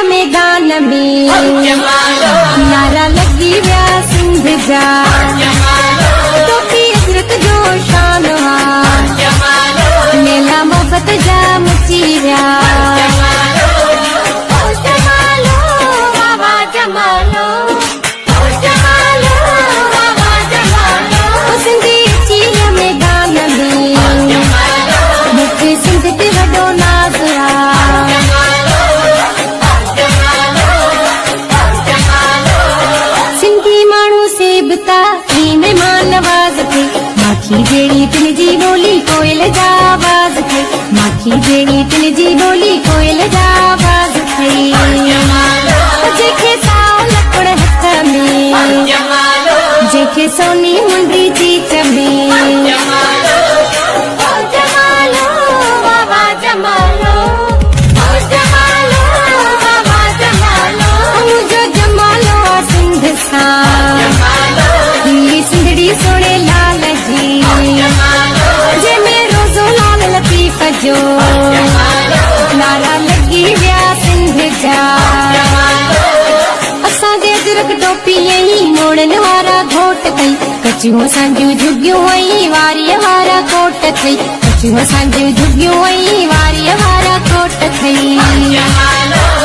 मैदान में नारा लगी व्या सिंध जा टोपी अजरक जो शान मेला मोहब्बत जा मची व्या माखी जेड़ी तिन जी बोली कोयल जा आवाज थे माखी जेड़ी तिन जी बोली कोयल जा आवाज थे जेके साओ लकड़ हथ में जेके सोनी मुंडी चीच में सोने लाल जी जे मेरो जो लाल लतीफ जो नारा लगी व्या सिंध जा असा जे अजरक टोपी यही मोड़न वारा घोट कई कचियो सांजू झुगियो वही वारी वारा कोट थई कचियो सांजू झुगियो वही वारी वारा कोट थई